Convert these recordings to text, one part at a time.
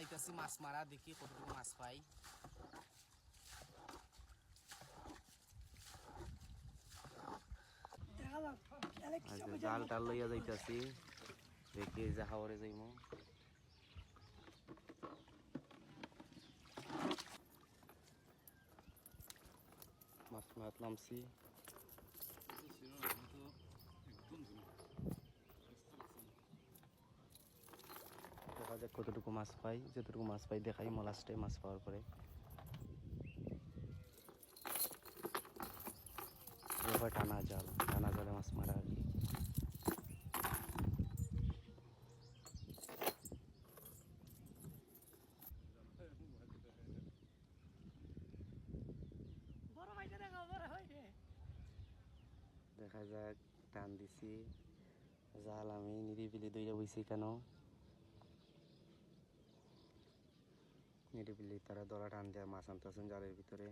যাইতাছি মাছ মারা, দেখি কতটুকু মাছ পাই। জাল টাল লইয়া যাইতাছি, দেখি যে হাওরে যাইমু। মাছ মাছ নামছি, দেখা যাক কতটুকু মাছ পাই। যতটুকু মাছ পাই দেখাই লাস্টে মাছ পাওয়ার পরে। এবার টানা জালে মাছ মারা আর কি। দেখা যাক, টান দিছি জাল, আমি নিরিবিলি দইরা বইছি কেন, নিরিবিলি তারা দলা টান দেওয়া মাছ আনতেছেন জালের ভিতরে।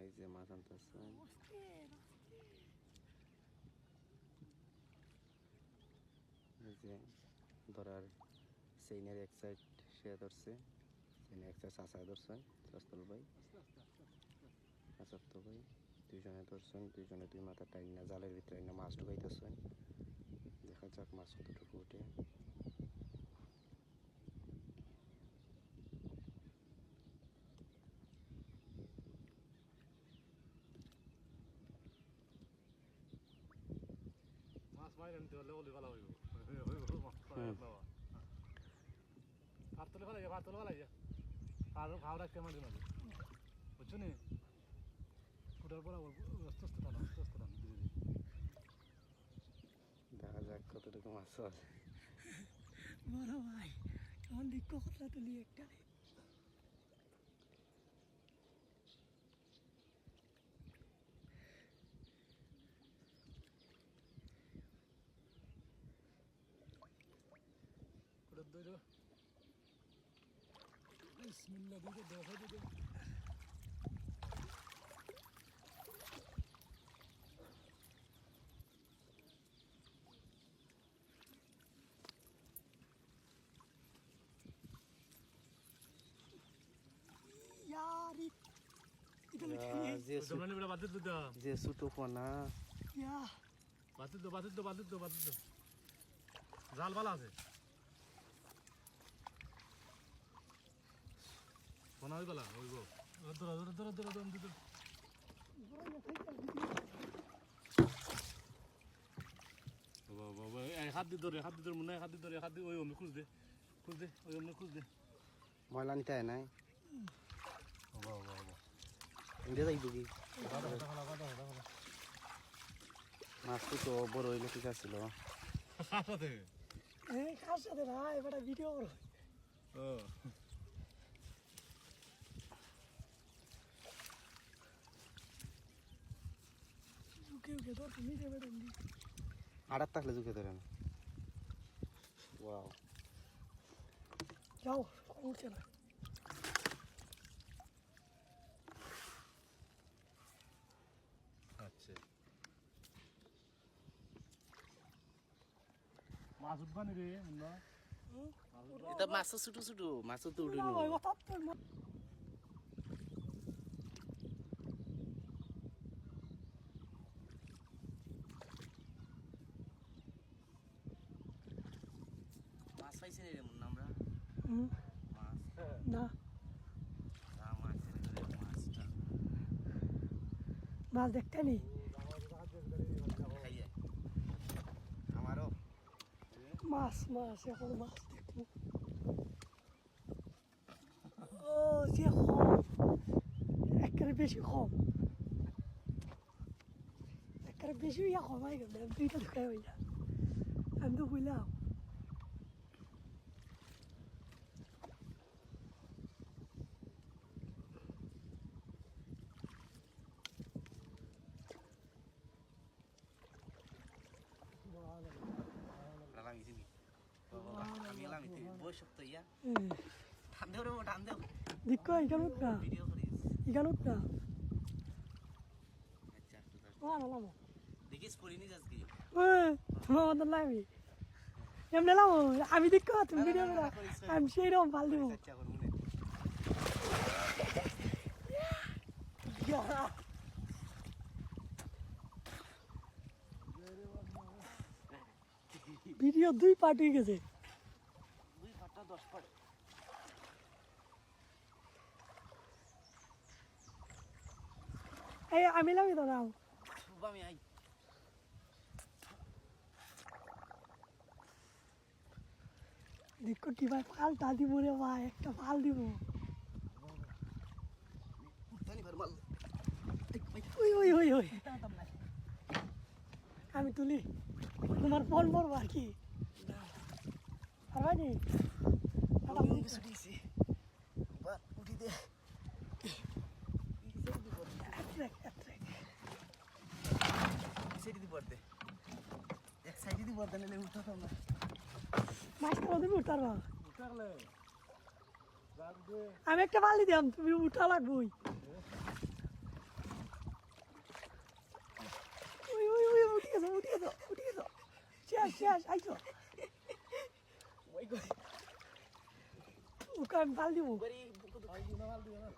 এই যে মাছ আনতেছেন, এই যে ধরার সেইনের এক সাইড সে ধরছে, সেইনের এক সাইড চাষা ধরছেন, চাষতল ভাই চাষাত্ত ভাই দুইজনে ধরছেন, দুইজনে দুই মাথা টাইন না জালের ভিতরে না মাছ ঢুকাইতেছেন। দেখা যাক মাছ কতটুকু উঠে। মাছ মাইরে নিতে হলে ওলি ভালো হইব, ভাত তুলে ফেলাই যা আরো ভাও রাখতে মাঝে মাঝে, বুঝছো নি? ওটার পর আস্তে আস্তে টানো, আস্তে আস্তে টানো, ধীরে ধীরে। দেখা যাক কতটুকু মাছ আছে। বড় ভাই কেমন দিক কথা তুলি একটা ওটার দইরো বিসমিল্লাহ দিয়ে দেখা দিতে। यारी যে ছোট পোনা, या বাতিল দো জাল ভালো আছে, পোনা হই ভালো হইব। হাত দি ধরে মনে হয়, হাত দি ধরে ওই অমনি খুঁজ দে ওই অমনি খুঁজ দে। ময়লা নিতে হয় নাই, ইন্দে যাইব কি মাছ তো বড় হইলে ঠিক আছিল। কার সাথে না এবার ভিডিও করো ওকে তো তুমি দেবে তুমি আড়াত থাকলে ঝুঁকে ধরেন। ওয়াও, যাও উঠছে না আচ্ছা মাছ উঠবানি রে মুন্না, এটা মাছ ছোট ছোট মাছ তো উঠে মাছ পাইছি রে মুন্না আমরা। মাছ না মাছটা মাছ দেখতে নি খাইয়ে আমারও মাছ এখন মাছ দেখবো। ও যে কম একেবারে বেশি কম, একেবারে বেশি ইয়া কমাই গেল, দুইটা ঢুকাই হয়ে যা আমি তো বুঝলাম। আমি এলাম বই সপ্তাহ ইয়া টান দেও রে টান দেও দেখো ইগানুত না ভিডিও করিস। ইগানুত না আচ্ছা লামো দেখিস পড়িনি আজকে তোমার মতো লাগবি এমনি লাম আমি দেখো তুমি ভিডিও করো আমি সেই রকম ভাল দিব চেষ্টা করব মনে ভিডিও 2 পার্ট হয়ে গেছে 2 পাটা 10 পাট এই আমি লাগি তো নাও খুব আমি আই দেখো কি ভাই ফালটা দিব রে ভাই একটা ফাল দিব কুত্তানি ভর মাল ওই ওই ওই ওই আমি তুলি তোমার ফোন পড়বো আর কি পারবানি ছুটিছি বা উঠি দে সেটি দি পড়তে এক সাইডে দি পড়তে নিলে উঠতাম না মাছ খাওয়া তুমি উঠার বা উঠালে রাখবে আমি একটা বালি দিলাম তুমি উঠা লাগবই ওই ওই ওই উঠে গেছো শেষ আইছো ওই কই ওকে আমি বাল দিব বড়ি বুকু তো আই দিনা মাল দিও না